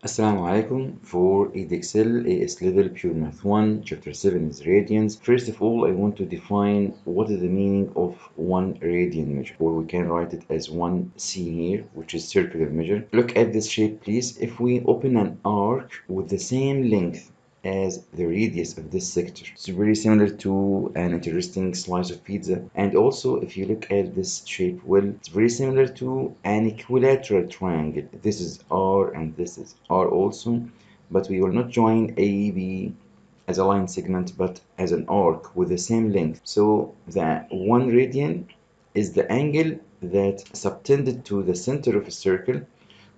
Assalamu alaikum. For Edexcel AS level Pure Math 1, Chapter 7 is radians. First of all, I want to define what is the meaning of one radian measure, or we can write it as 1c here, which is circular measure. Look at this shape, please. If we open an arc with the same length as the radius of this sector. It's very similar to an interesting slice of pizza. And also, if you look at this shape well, it's very similar to an equilateral triangle. This is R and this is R also, but we will not join AB as a line segment, but as an arc with the same length. So the 1 radian is the angle that subtended to the center of a circle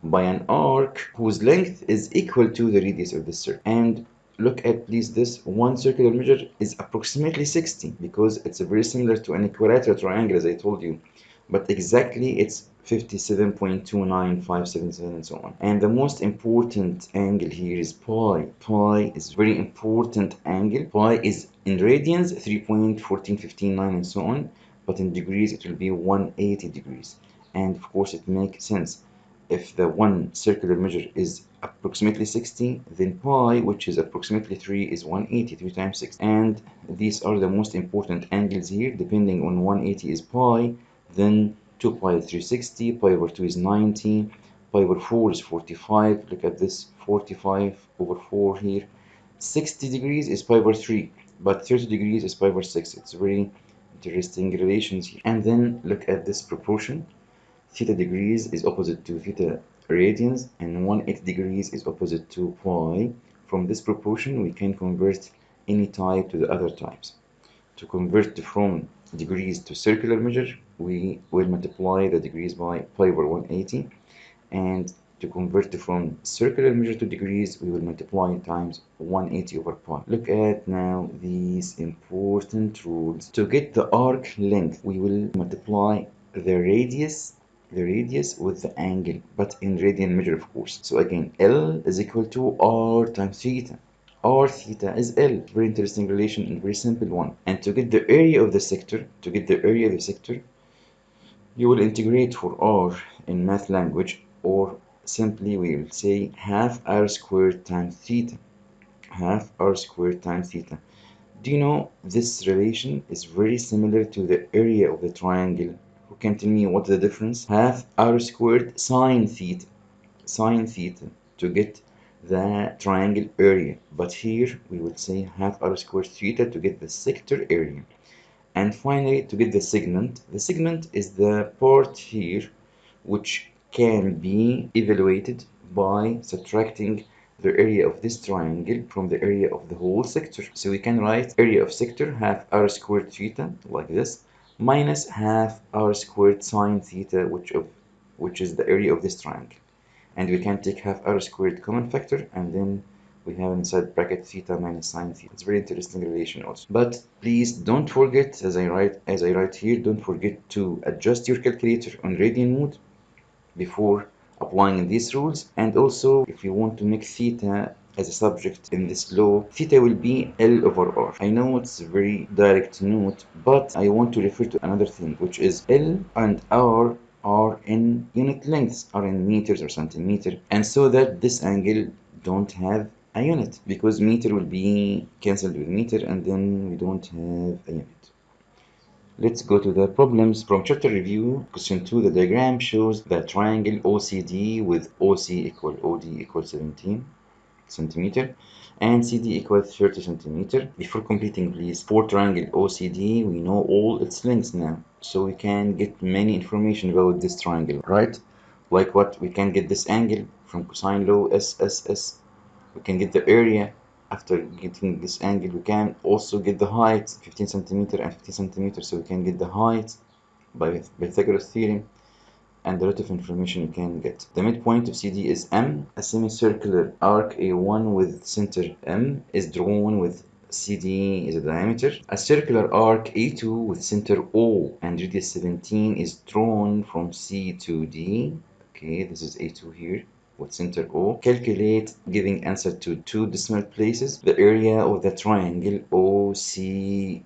by an arc whose length is equal to the radius of the circle. And look at please, this one circular measure is approximately 60 because it's very similar to an equilateral triangle, as I told you, but exactly it's 57.29577 and so on. And the most important angle here is pi. Pi is very important angle. Pi is in radians 3.14159 and so on, but in degrees it will be 180 degrees. And of course it makes sense. If the one circular measure is approximately 60, then pi, which is approximately 3, is 180, 3 times 6. And these are the most important angles here. Depending on 180 is pi, then 2 pi is 360, pi over 2 is 90, pi over 4 is 45. Look at this, 45 over 4 here. 60 degrees is pi over 3, but 30 degrees is pi over 6. It's very interesting relations here. And then look at this proportion. Theta degrees is opposite to theta radians, and 180 degrees is opposite to pi. From this proportion, we can convert any type to the other types. To convert from degrees to circular measure, we will multiply the degrees by pi over 180, and to convert from circular measure to degrees, we will multiply times 180 over pi. Look at now these important rules. To get the arc length, we will multiply the radius with the angle, but in radian measure, of course. So again, L is equal to R times theta. R theta is L. Very interesting relation and very simple one. And to get the area of the sector, you will integrate for R in math language, or simply we will say half R squared times theta. Half R squared times theta. Do you know this relation is very similar to the area of the triangle? Who can tell me what's the difference? Half R squared sine theta. Sine theta to get the triangle area. But here we will say half R squared theta to get the sector area. And finally, to get the segment is the part here which can be evaluated by subtracting the area of this triangle from the area of the whole sector. So we can write area of sector half R squared theta like this, minus half R squared sine theta, which is the area of this triangle. And we can take half R squared common factor, and then we have inside bracket theta minus sine theta. It's a very interesting relation also. But please don't forget, as I write here, don't forget to adjust your calculator on radian mode before applying these rules. And also, if you want to make theta as a subject in this law, theta will be L over R. I know it's a very direct note, but I want to refer to another thing, which is L and R are in unit lengths, are in meters or centimeter, and so that this angle don't have a unit, because meter will be cancelled with meter, and then we don't have a unit. Let's go to the problems from chapter review. Question 2, the diagram shows the triangle OCD with OC equal OD equal 17 centimeter and CD equal 30 centimeter. Before completing, please, for triangle OCD, we know all its lengths now, so we can get many information about this triangle, right? Like what? We can get this angle from cosine law SSS. We can get the area. After getting this angle, we can also get the height, 15 centimeter and 15 centimeter, so we can get the height by Pythagoras theorem, and a lot of information you can get. The midpoint of CD is M. A semicircular arc A1 with center M is drawn with CD is a diameter. A circular arc A2 with center O and radius 17 is drawn from C to D. Okay, this is A2 here with center O. Calculate, giving answer to 2 decimal places, the area of the triangle OCD.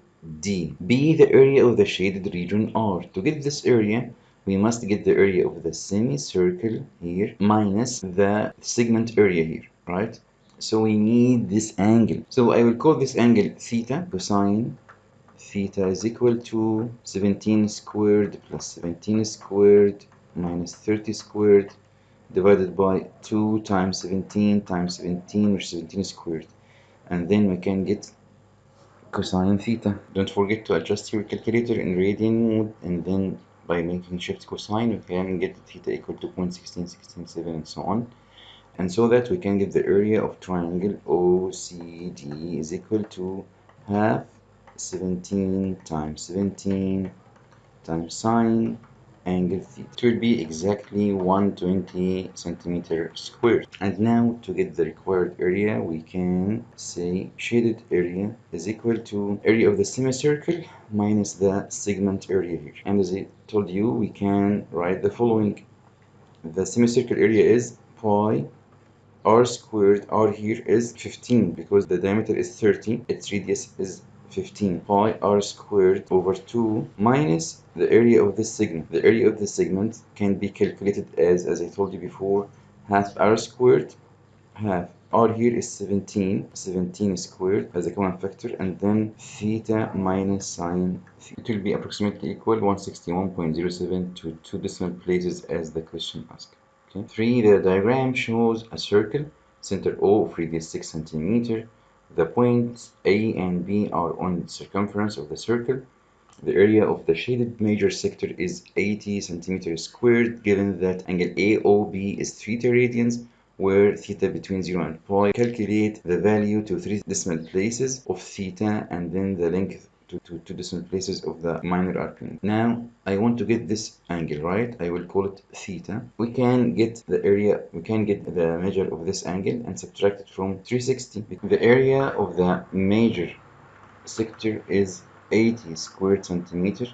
B, the area of the shaded region R. To get this area, we must get the area of the semicircle here minus the segment area here, right? So we need this angle. So I will call this angle theta. Cosine theta is equal to 17 squared plus 17 squared minus 30 squared divided by 2 times 17 times 17, which is 17 squared. And then we can get cosine theta. Don't forget to adjust your calculator in radian mode, and then by making shift cosine we can get theta equal to 0.16667 and so on. And so that we can get the area of triangle OCD is equal to half 17 times 17 times sine angle theta. It will be exactly 120 centimeter squared. And now to get the required area, we can say shaded area is equal to area of the semicircle minus the segment area here. And as I told you, we can write the following. The semicircle area is pi r squared. R here is 15 because the diameter is 30, its radius is 15. Pi r squared over 2 minus the area of this segment. The area of the segment can be calculated as I told you before, half r squared, half r here is 17 squared as a common factor, and then theta minus sine theta. It will be approximately equal 161.07 to 2 decimal places as the question asked. Okay. 3. The diagram shows a circle, center O of radius 6 cm. The points A and B are on the circumference of the circle. The area of the shaded major sector is 80 centimeters squared, given that angle AOB is 30 radians, where theta between 0 and pi. Calculate the value to 3 decimal places of theta and then the length to 2 decimal places of the minor arc length. Now I want to get this angle, right? I will call it theta. We can get the area, we can get the measure of this angle and subtract it from 360. The area of the major sector is 80 squared centimeter,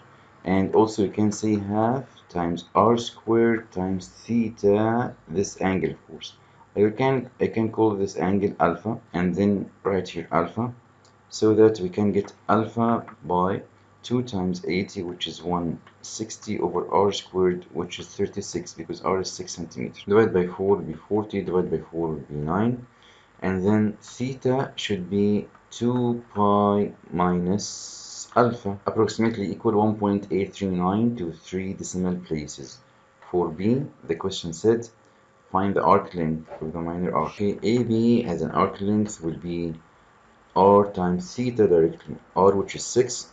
and also you can say half times r squared times theta, this angle of course. I can call this angle alpha and then write here alpha, so that we can get alpha by 2 times 80, which is 160 over r squared, which is 36 because r is 6 centimeters. Divided by 4 will be 40, divided by 4 will be 9, and then theta should be 2 pi minus alpha, approximately equal 1.839 to 3 decimal places. For B, the question said, find the arc length of the minor arc. Okay, AB has an arc length will be r times theta directly, r which is 6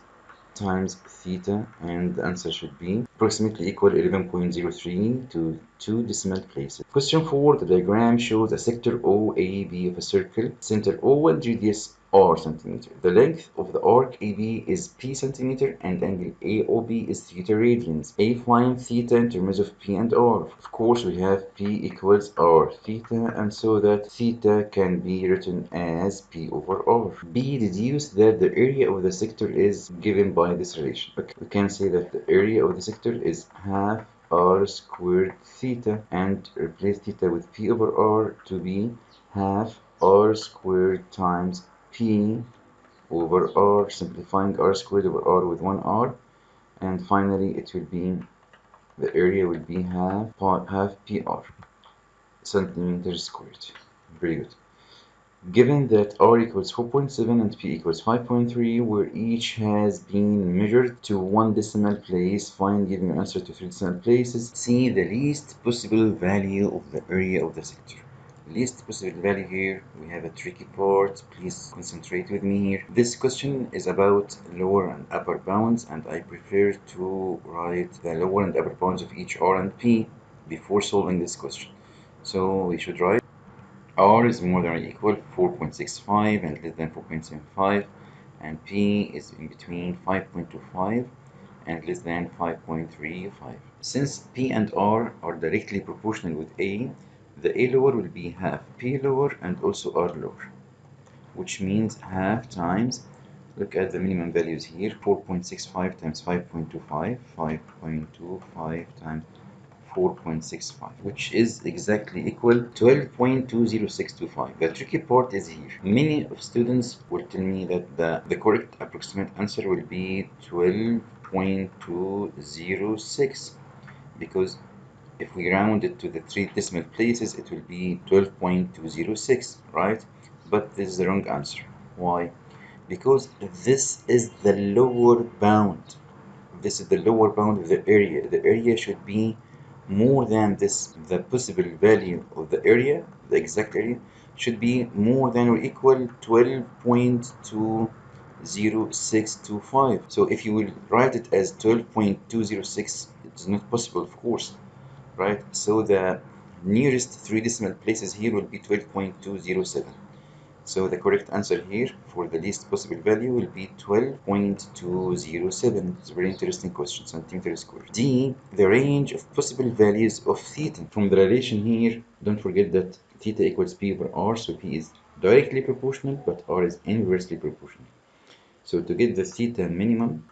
times theta, and the answer should be approximately equal 11.03 to 2 decimal places. Question 4. The diagram shows a sector OAB of a circle, center O and radius r centimeter. The length of the arc AB is p centimeter and angle AOB is theta radians. A, find theta in terms of p and r. Of course we have p equals r theta, and so that theta can be written as p over r. B, deduce that the area of the sector is given by this relation. Okay, we can say that the area of the sector is half r squared theta, and replace theta with p over r to be half r squared times p over r, simplifying r squared over r with 1 r, and finally it will be, the area will be half pr centimeters squared. Very good. Given that r equals 4.7 and p equals 5.3, where each has been measured to 1 decimal place, find giving your answer to 3 decimal places. See the least possible value of the area of the sector. Least possible value here, we have a tricky part. Please concentrate with me here. This question is about lower and upper bounds, and I prefer to write the lower and upper bounds of each r and p before solving this question. So we should write r is more than or equal 4.65 and less than 4.75, and p is in between 5.25 and less than 5.35. Since p and r are directly proportional with a, the a lower will be half p lower and also r lower, which means half times, look at the minimum values here, 4.65 times 5.25, 5.25 times 4.65, which is exactly equal 12.20625. The tricky part is here. Many of students will tell me that the correct approximate answer will be 12.206, because if we round it to the 3 decimal places, it will be 12.206, right? But this is the wrong answer. Why? Because this is the lower bound. This is the lower bound of the area. The area should be more than this. The possible value of the area, the exact area, should be more than or equal 12.20625. So if you will write it as 12.206, it's not possible, of course, right? So the nearest 3 decimal places here will be 12.207. So the correct answer here for the least possible value will be 12.207. It's a very interesting question, centimeter squared. D, the range of possible values of theta. From the relation here, don't forget that theta equals P over R, so P is directly proportional, but R is inversely proportional. So to get the theta minimum,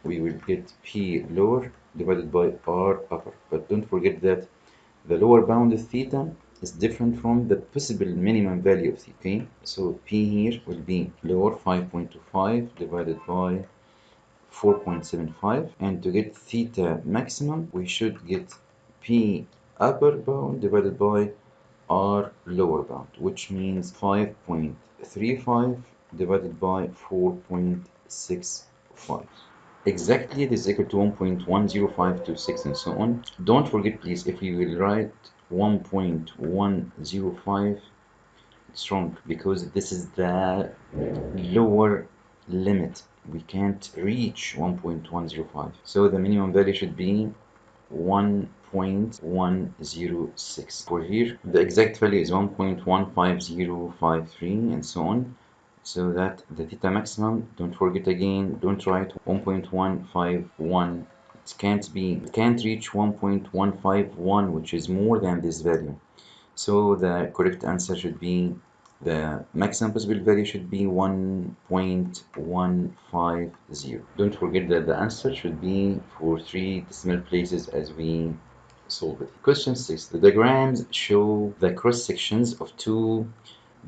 we will get P lower divided by R upper. But don't forget that the lower bound of theta is different from the possible minimum value of theta. Okay, so P here will be lower 5.25 divided by 4.75, and to get theta maximum we should get P upper bound divided by R lower bound, which means 5.35 divided by 4.65. Exactly, it is equal to 1.10526 and so on. Don't forget, please, if you will write 1.105, it's wrong because this is the lower limit. We can't reach 1.105. So the minimum value should be 1.106. For here, the exact value is 1.15053 and so on. So that the theta maximum, don't forget again, don't write 1.151. It can't reach 1.151, which is more than this value. So the correct answer should be, the maximum possible value should be 1.150. Don't forget that the answer should be for 3 decimal places as we solve it. Question 6. The diagrams show the cross sections of two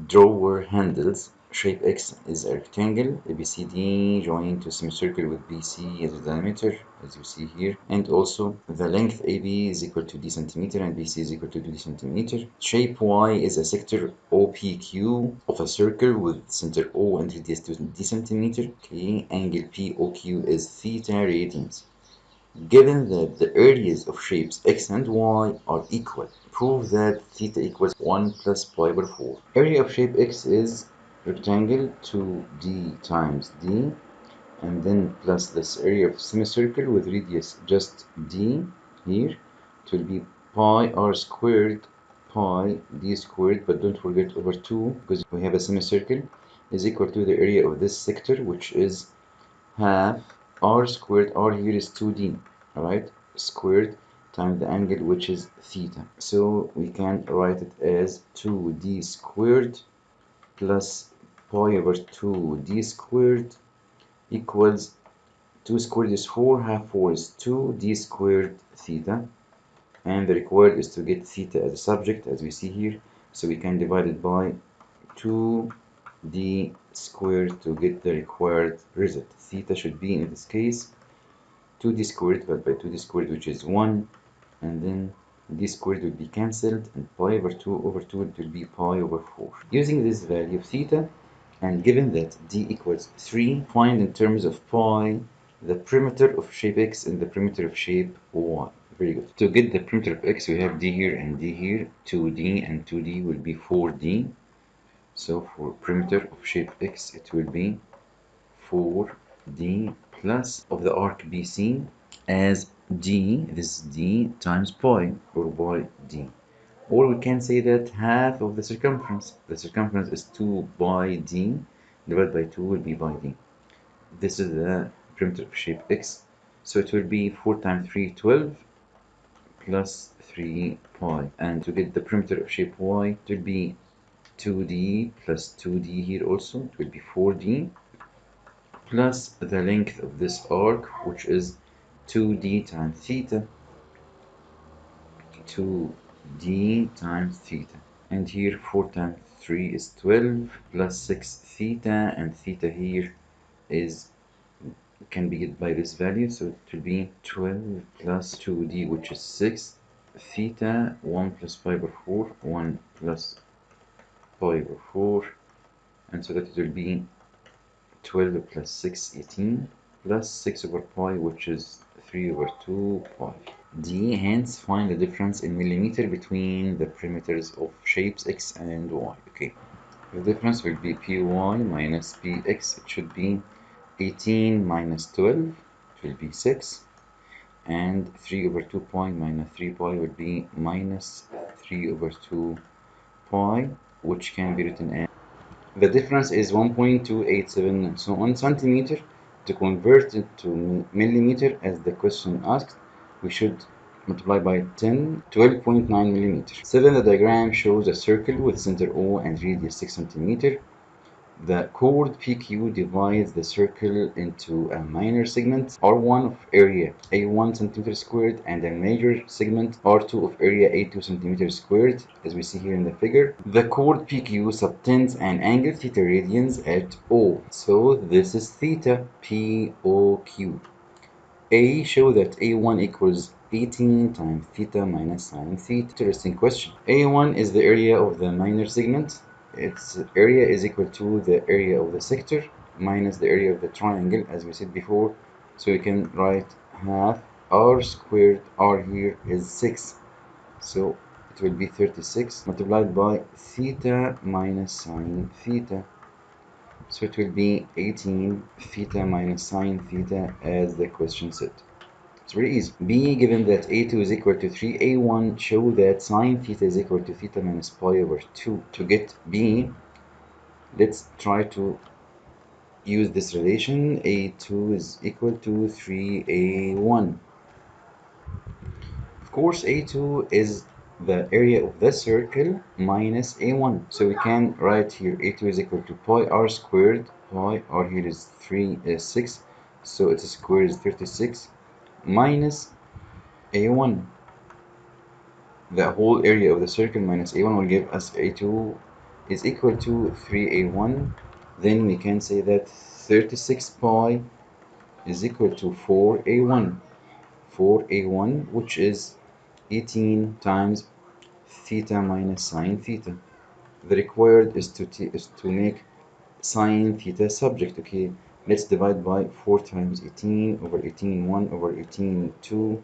drawer handles. Shape X is a rectangle, ABCD joined to semicircle with BC as a diameter, as you see here, and also the length AB is equal to D centimeter and BC is equal to D centimeter. Shape Y is a sector OPQ of a circle with center O and radius to D centimeter. Okay, angle POQ is theta radians. Given that the areas of shapes x and y are equal, prove that theta equals 1 plus pi over 4. Area of shape x is rectangle 2d times d, and then plus this area of semicircle with radius just d here. It will be pi r squared pi d squared, but don't forget over 2 because we have a semicircle, is equal to the area of this sector, which is half r squared. R here is 2d, alright, squared times the angle, which is theta. So we can write it as 2d squared plus pi over 2d squared equals 2 squared is 4, half 4 is 2d squared theta, and the required is to get theta as a subject, as we see here, so we can divide it by 2d squared to get the required result. Theta should be, in this case, 2d squared divided by 2d squared, which is 1, and then d squared will be cancelled, and pi over 2 over 2 it will be pi over 4. Using this value of theta, and given that d equals 3, find in terms of pi the perimeter of shape x and the perimeter of shape y. Very good. To get the perimeter of x, we have d here and d here. 2d and 2d will be 4d. So for perimeter of shape x, it will be 4d plus of the arc BC as d, this is d, times pi, or by d. Or we can say that half of the circumference is 2 by d, divided by 2 will be by d. This is the perimeter of shape x. So it will be 4 times 3, 12, plus 3 pi. And to get the perimeter of shape y, it will be 2d plus 2d here also, it will be 4d, plus the length of this arc, which is 2d times theta, 2d times theta. And here 4 times 3 is 12, plus 6 theta, and theta here is can be get by this value, so it will be 12 plus 2d, which is 6, theta 1 plus pi over 4, 1 plus pi over 4, and so that it will be 12 plus 6, 18, plus 6 over pi, which is 3 over 2 pi. D, hence find the difference in millimeter between the perimeters of shapes x and y. Okay, the difference will be py minus px. It should be 18 minus 12, it will be 6, and 3 over 2 pi minus 3 pi will be minus 3 over 2 pi, which can be written as the difference is 1.287. So on centimeter, to convert it to millimeter as the question asked, we should multiply by 10, 12.9 millimeter. 7. The diagram shows a circle with center O and radius 6 centimeter. The chord PQ divides the circle into a minor segment R1 of area A1 centimeter squared and a major segment R2 of area A2 centimeter squared, as we see here in the figure. The chord PQ subtends an angle theta radians at O. So this is theta POQ. A show that A1 equals 18 times theta minus sine theta. Interesting question. A1 is the area of the minor segment. Its area is equal to the area of the sector minus the area of the triangle, as we said before. So we can write half r squared. R here is 6. So it will be 36 multiplied by theta minus sine theta. So it will be 18 theta minus sine theta, as the question said. It's very easy. B, given that A2 is equal to 3, A1 show that sine theta is equal to theta minus pi over 2. To get B, let's try to use this relation. A2 is equal to 3A1. Of course, A2 is the area of the circle minus A1. So we can write here A2 is equal to pi r squared. Pi r here is 6. So its square is 36 minus A1. The whole area of the circle minus A1 will give us A2 is equal to 3A1. Then we can say that 36 pi is equal to 4A1. 4A1, which is 18 times theta minus sine theta. The required is to make sine theta subject. Okay, let's divide by 4 times 18 over 18 1 over 18 2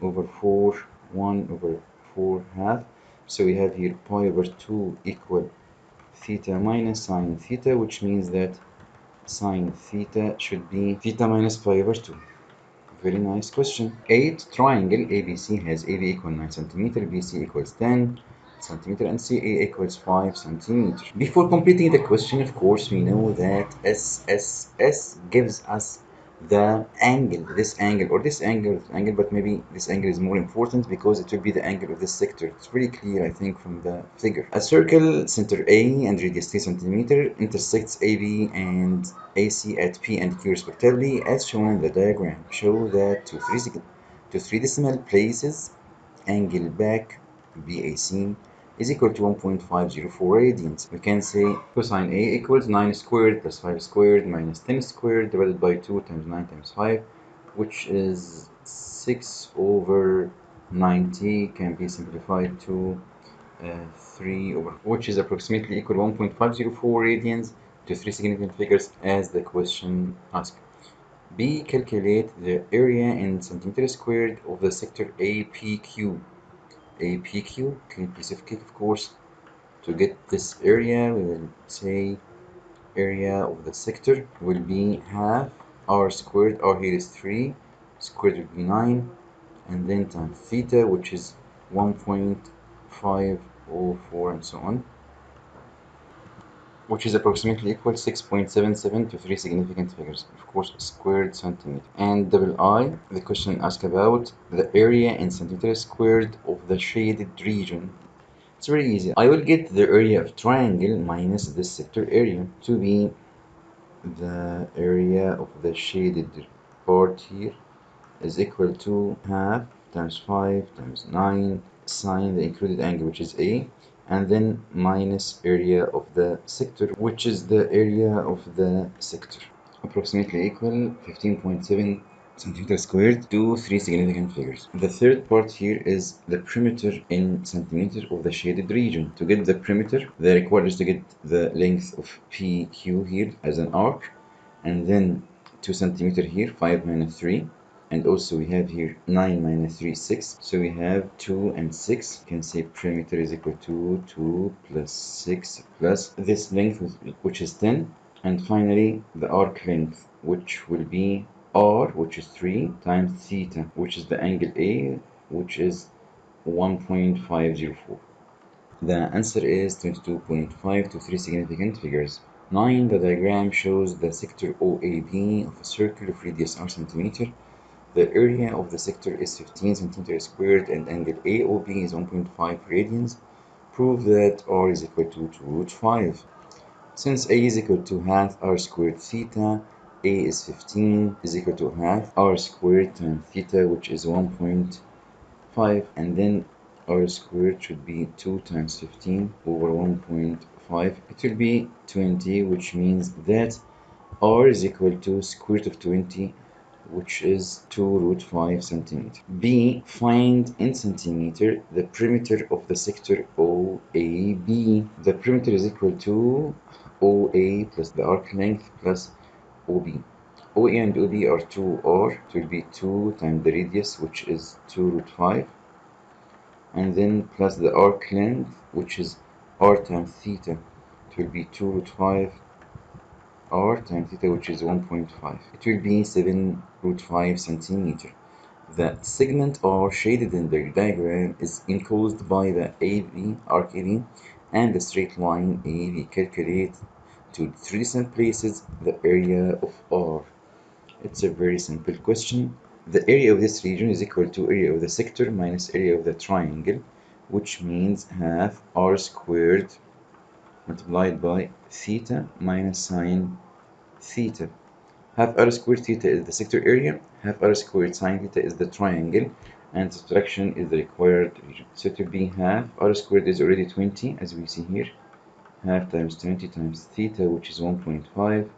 over 4 1 over 4 half. So we have here pi over 2 equal theta minus sine theta, which means that sine theta should be theta minus pi over 2. Very nice question. 8. Triangle ABC has AB equal 9 centimeter, BC equals 10 centimeter, and CA equals 5 centimeter. Before completing the question, of course, we know that SSS gives us the angle, this angle, or this angle, but maybe this angle is more important because it will be the angle of this sector. It's very clear, I think, from the figure. A circle, center A and radius 3 centimeter, intersects AB and AC at P and Q respectively, as shown in the diagram. Show that to three decimal places, angle back BAC is equal to 1.504 radians. We can say cosine A equals 9 squared plus 5 squared minus 10 squared divided by 2 times 9 times 5, which is 6 over 90, can be simplified to 3 over, which is approximately equal 1.504 radians to 3 significant figures as the question asked. B, calculate the area in centimeter squared of the sector APQ. APQ, clean piece of cake, of course. To get this area, we will say area of the sector will be half r squared. R here is 3, squared will be 9, and then times theta, which is 1.504, and so on, which is approximately equal 6.77 to 3 significant figures, of course, squared centimeter. And double I, the question asked about the area in centimeter squared of the shaded region. It's very easy. I will get the area of triangle minus this sector area to be the area of the shaded part here is equal to half times 5 times 9 sine the included angle, which is A, and then minus area of the sector, which is the area of the sector. approximately equal 15.7 centimeter squared to three significant figures. The third part here is the perimeter in centimeter of the shaded region. To get the perimeter, the required is to get the length of PQ here as an arc, and then 2 centimeter here, 5 minus 3. And also we have here 9 minus 3, 6. So we have 2 and 6. You can say perimeter is equal to 2 plus 6 plus this length, which is 10. And finally, the arc length, which will be r, which is 3, times theta, which is the angle A, which is 1.504. The answer is 22.5 to three significant figures. 9. The diagram shows the sector OAB of a circle of radius r centimeter. The area of the sector is 15 centimeters squared and angle AOB is 1.5 radians. Prove that r is equal to 2 root 5. Since a is equal to half r squared theta, a is 15 is equal to half r squared times theta, which is 1.5, and then r squared should be 2 times 15 over 1.5. It will be 20, which means that r is equal to square root of 20, which is 2 root 5 centimeter. B. Find in centimeter the perimeter of the sector OAB. The perimeter is equal to OA plus the arc length plus OB. OA and OB are 2r. It will be 2 times the radius, which is 2 root 5, and then plus the arc length, which is r times theta. It will be 2 root 5 r times theta, which is 1.5. It will be 7 root 5 centimeter. The segment R shaded in the diagram is enclosed by the AB, arc AB, and the straight line AB. Calculate to three distant places the area of R. It's a very simple question. The area of this region is equal to area of the sector minus area of the triangle, which means half R squared multiplied by theta minus sine theta. Half r squared theta is the sector area, half r squared sine theta is the triangle, and subtraction is the required region. So to be half r squared is already 20, as we see here. Half times 20 times theta, which is 1.5,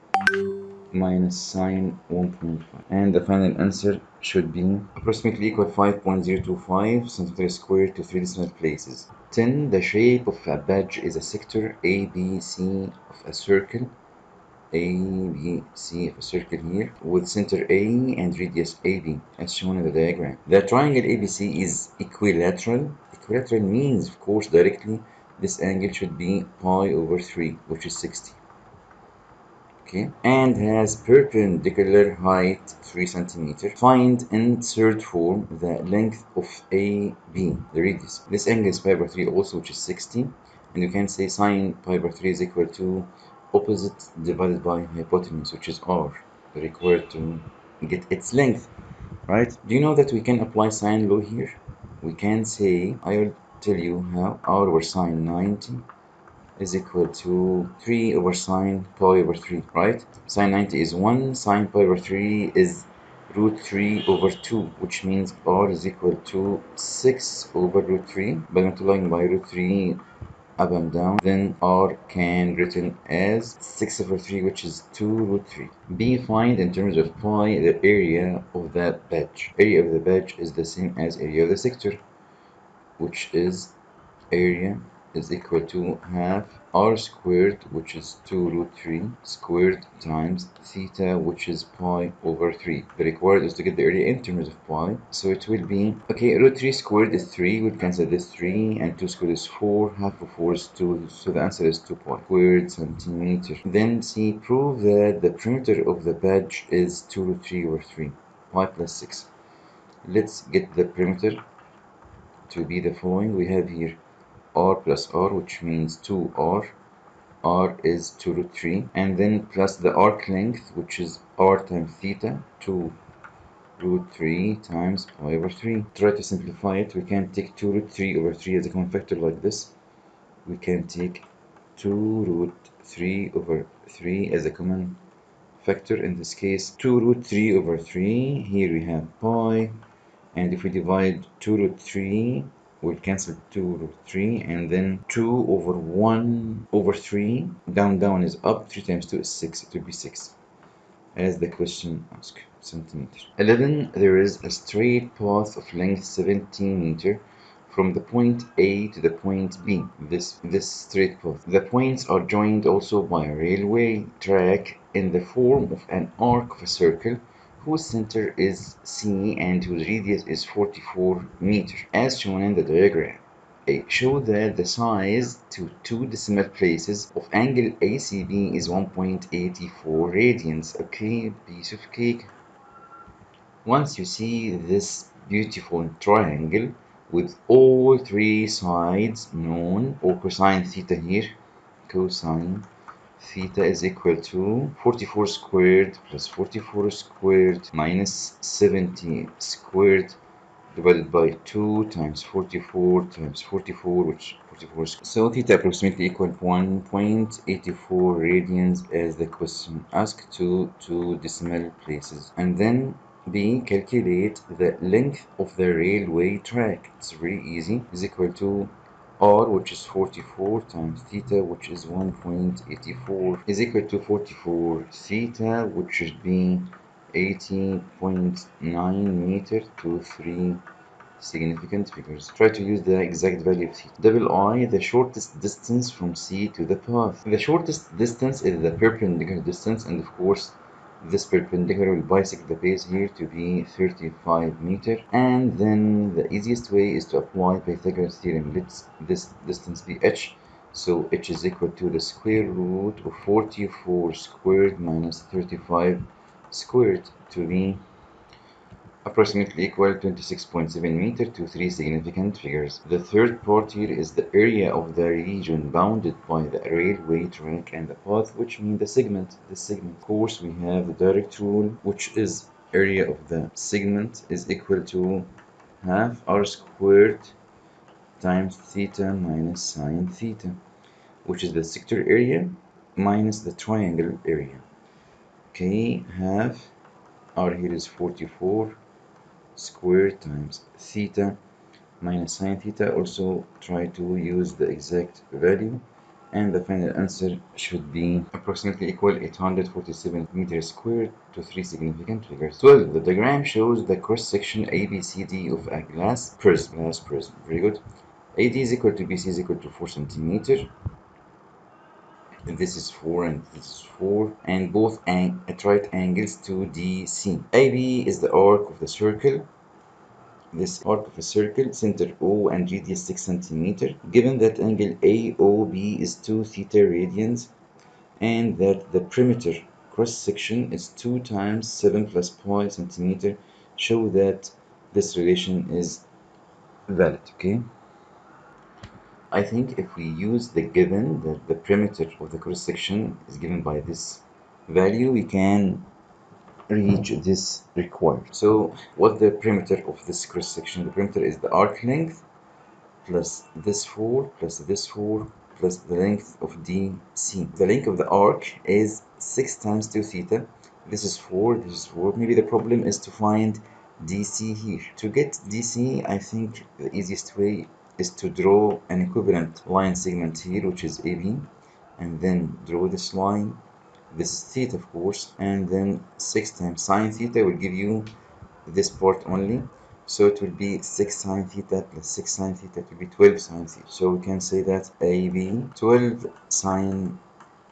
minus sine 1.5. And the final answer should be approximately equal 5.025 centimeters squared to three decimal places. 10. The shape of a badge is a sector ABC of a circle. ABC of a circle here with center A and radius AB as shown in the diagram. The triangle ABC is equilateral. Equilateral means, of course, directly this angle should be pi over 3, which is 60. Okay, and has perpendicular height 3 centimeter. Find in third form the length of AB, the radius. This angle is pi over 3 also, which is 60, and you can say sine pi over 3 is equal to opposite divided by hypotenuse, which is r, required to get its length, right? Do you know that we can apply sine law here? We can say, I will tell you how, r over sine 90 is equal to 3 over sine pi over 3, right? Sine 90 is 1, sine pi over 3 is root 3 over 2, which means r is equal to 6 over root 3. By multiplying by root 3 up and down, then r can be written as 6 over 3, which is 2 root 3. B. Find in terms of pi the area of the badge. Area of the badge is the same as area of the sector, which is area is equal to half r squared, which is 2 root 3 squared, times theta, which is pi over 3. The required is to get the area in terms of pi, so it will be, okay, root 3 squared is 3, we'll cancel this 3, and 2 squared is 4, half of 4 is 2, so the answer is 2 pi squared centimeter. Then C. Prove that the perimeter of the badge is 2 root 3 over 3, pi plus 6. Let's get the perimeter to be the following. We have here r plus r, which means 2r. R is 2 root 3, and then plus the arc length, which is r times theta, 2 root 3 times pi over 3. Try to simplify it. We can take 2 root 3 over 3 as a common factor like this. We can take 2 root 3 over 3 as a common factor. In this case, 2 root 3 over 3. Here we have pi, and if we divide 2 root 3, we'll cancel 2 root 3, and then 2 over 1 over 3, down is up, 3 times 2 is 6, it will be 6. as the question asks, centimeter. 11. There is a straight path of length 17 meter from the point A to the point B. This straight path. The points are joined also by a railway track in the form of an arc of a circle whose center is C and whose radius is 44 meters, as shown in the diagram. Show that the size to two decimal places of angle ACB is 1.84 radians. Okay, piece of cake. Once you see this beautiful triangle with all three sides known, or cosine theta here, cosine theta is equal to 44 squared plus 44 squared minus 70 squared divided by 2 times 44 times 44, which 44 squared. So theta approximately equal 1.84 radians as the question asked to two decimal places. And then B, calculate the length of the railway track. It's very easy. Is equal to R, which is 44, times theta, which is 1.84, is equal to 44 theta, which should be 80.9 meter to 3 significant figures. Try to use the exact value of theta. Double I, the shortest distance from C to the path. The shortest distance is the perpendicular distance, and of course this perpendicular will bisect the base here to be 35 meter. And then the easiest way is to apply Pythagoras theorem. Let this distance be h. So h is equal to the square root of 44 squared minus 35 squared to be approximately equal 26.7 meter to 3 significant figures. The third part here is the area of the region bounded by the railway track and the path, which means the segment. Of course, we have the direct rule, which is area of the segment is equal to half r squared times theta minus sine theta, which is the sector area minus the triangle area. Okay, half r here is 44 squared times theta minus sine theta. Also try to use the exact value, and the final answer should be approximately equal 847 meters squared to 3 significant figures. 12. The diagram shows the cross section ABCD of a glass prism. Very good. AD is equal to BC is equal to 4 centimeter. This is 4 and this is 4, and both at right angles to DC. AB is the arc of the circle. This arc of a circle, center O and radius 6 centimeter. Given that angle AOB is 2 theta radians, and that the perimeter cross section is 2 times 7 plus pi centimeter, show that this relation is valid. Okay, I think if we use the given that the perimeter of the cross section is given by this value, we can reach this required. So what's the perimeter of this cross section? The perimeter is the arc length plus this 4 plus this 4 plus the length of DC. The length of the arc is 6 times 2 theta. This is 4, this is 4. Maybe the problem is to find DC here. To get DC, I think the easiest way is to draw an equivalent line segment here, which is AB, and then draw this line. This is theta, of course, and then 6 times sine theta will give you this part only. So it will be 6 sine theta plus 6 sine theta, it will be 12 sine theta. So we can say that AB 12 sine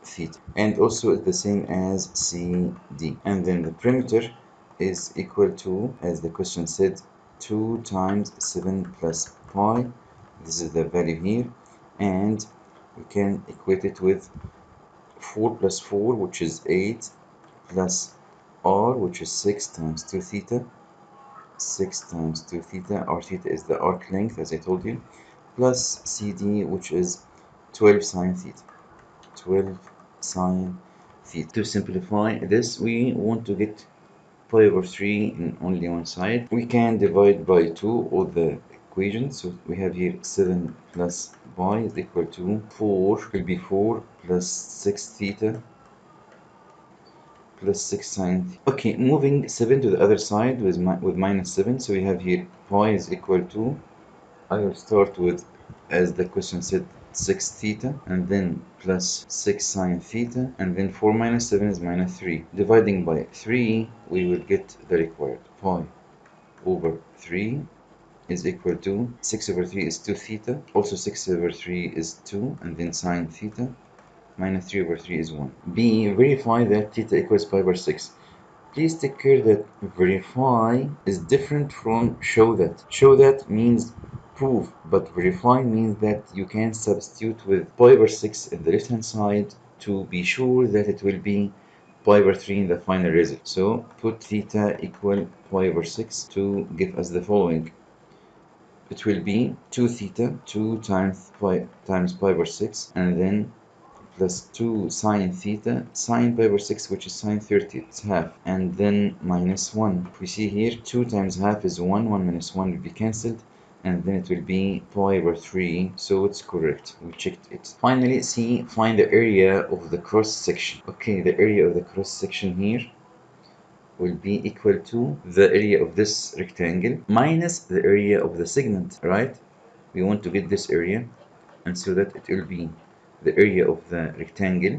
theta, and also it's the same as CD. And then the perimeter is equal to, as the question said, 2 times 7 plus pi. This is the value here, and we can equate it with 4 plus 4, which is 8, plus r, which is 6 times 2 theta. 6 times 2 theta, r theta is the arc length, as I told you, plus CD, which is 12 sine theta. 12 sine theta. To simplify this, we want to get pi over 3 in only one side. We can divide by 2 all the equations. So we have here 7 plus pi is equal to 4, will be 4 plus 6 theta plus 6 sine. Okay, moving 7 to the other side with minus 7. So we have here pi is equal to, I will start with, as the question said, 6 theta, and then plus 6 sine theta, and then 4 minus 7 is minus 3. Dividing by 3, we will get the required. Pi over 3 is equal to 6 over 3 is 2 theta, also 6 over 3 is 2, and then sine theta, minus 3 over 3 is 1. B. Verify that theta equals pi over 6. Please take care that verify is different from show that. Show that means prove, but verify means that you can substitute with pi over 6 in the left hand side to be sure that it will be pi over 3 in the final result. So put theta equal pi over 6 to give us the following. It will be 2 theta, 2 times pi over 6, and then plus 2 sine theta, sine pi over 6, which is sine 30, it's half, and then minus 1. We see here 2 times half is 1, 1 minus 1 will be cancelled, and then it will be pi over 3, so it's correct. We checked it. Finally, C, find the area of the cross section. Okay, the area of the cross section here will be equal to the area of this rectangle minus the area of the segment, right? We want to get this area, and so that it will be the area of the rectangle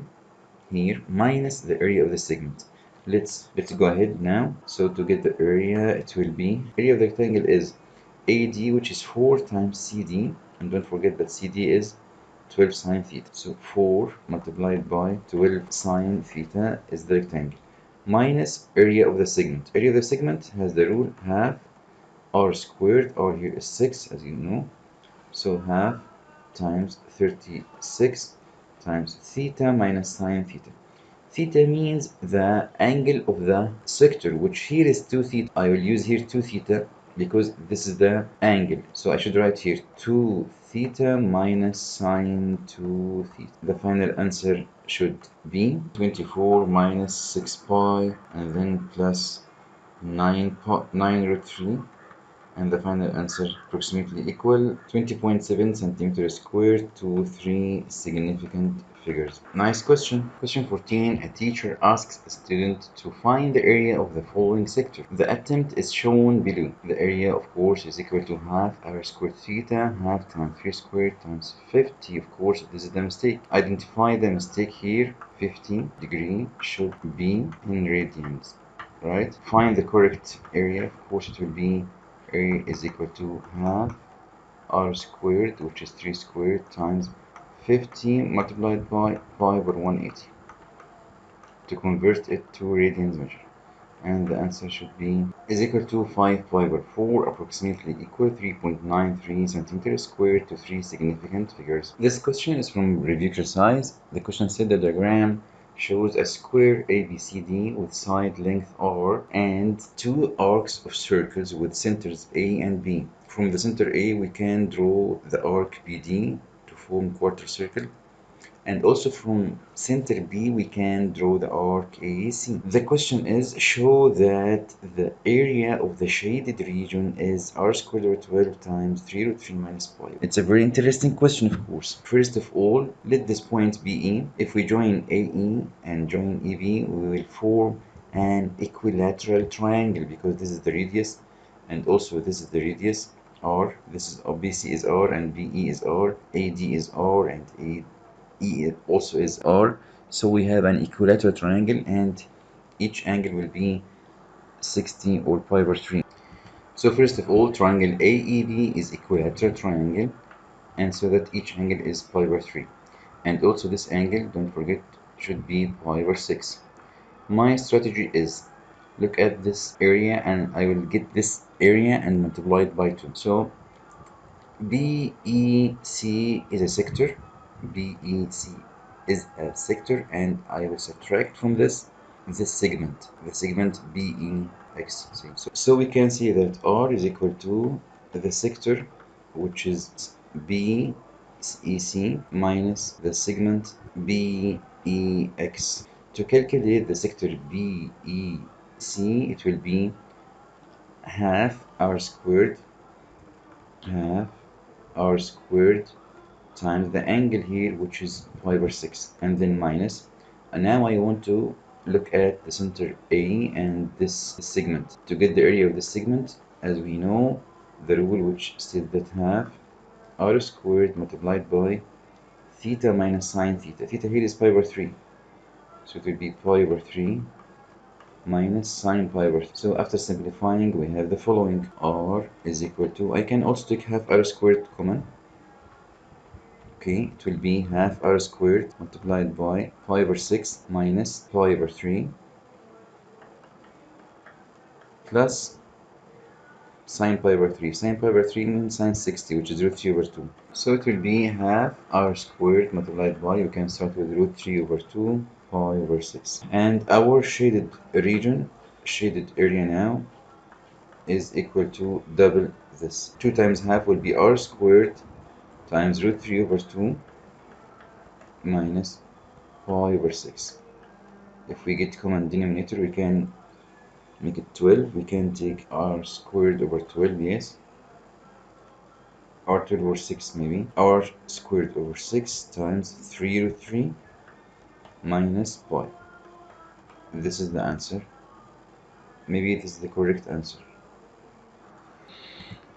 here minus the area of the segment. Let's go ahead now. So to get the area, it will be area of the rectangle is AD, which is 4 times CD, and don't forget that CD is 12 sine theta. So 4 multiplied by 12 sine theta is the rectangle minus area of the segment. Area of the segment has the rule half r squared. R here is 6, as you know. So half times 36 times theta minus sine theta. Theta means the angle of the sector, which here is 2 theta. I will use here 2 theta because this is the angle. So I should write here 2 theta minus sine 2 theta. The final answer should be 24 minus 6 pi, and then plus 9 root 3, and the final answer approximately equal 20.7 centimeters squared to 3 significant figures. Nice question. Question 14. A teacher asks a student to find the area of the following sector. The attempt is shown below. The area, of course, is equal to half r squared theta, half times 3 squared times 50. Of course, this is the mistake. Identify the mistake here. 50 degree should be in radians, right? Find the correct area. Of course, it will be area is equal to half r squared, which is 3 squared, times 50 multiplied by pi over 180 to convert it to radians measure. And the answer should be is equal to 5 pi over 4, approximately equal 3.93 centimeters squared to 3 significant figures. This question is from review exercise. The question said the diagram shows a square ABCD with side length R and two arcs of circles with centers A and B. From the center A, we can draw the arc BD to form quarter circle. And also from center B, we can draw the arc AAC. The question is, show that the area of the shaded region is r squared over 12 times 3 root 3 minus pi. It's a very interesting question, of course. First of all, let this point be E. If we join AE and join EB, we will form an equilateral triangle because this is the radius and also this is the radius R. This is BC is R and BE is R, AD is R and E also is R. So we have an equilateral triangle and each angle will be 60 or pi over 3. So first of all, triangle AEB is equilateral triangle, and so that each angle is pi over 3. And also this angle, don't forget, should be pi over 6. My strategy is look at this area and I will get this area and multiply it by 2. So BEC is a sector. BEC is a sector, and I will subtract from this segment, the segment BEXC. So we can see that R is equal to the sector, which is BEC minus the segment BEX. To calculate the sector BEC, it will be half r squared times the angle here, which is pi over 6, and then minus. And now I want to look at the center A and this segment. To get the area of the segment, as we know, the rule which states that half r squared multiplied by theta minus sine theta. Theta here is pi over 3. So it will be pi over 3 minus sine pi over 3. So after simplifying, we have the following. R is equal to, I can also take half r squared common. Okay, it will be half r squared multiplied by pi over 6 minus pi over 3 plus sine pi over 3. Sine pi over 3 means sine 60, which is root 3 over 2. So it will be half r squared multiplied by, you can start with root 3 over 2 pi over 6. And our shaded area now, is equal to double this. 2 times half will be r squared times root 3 over 2 minus pi over 6. If we get common denominator, we can make it 12. We can take r squared over 12, yes. R12 over 6 maybe. R squared over 6 times 3 root 3 minus pi. This is the answer. Maybe this is the correct answer.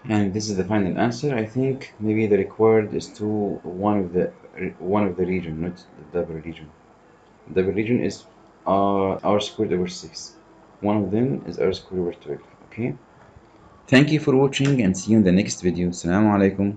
And this is the final answer. I think maybe the required is to one of the region, not the double region. The double region is r squared over 6. One of them is r squared over 12. Okay. Thank you for watching and see you in the next video. Assalamu alaikum.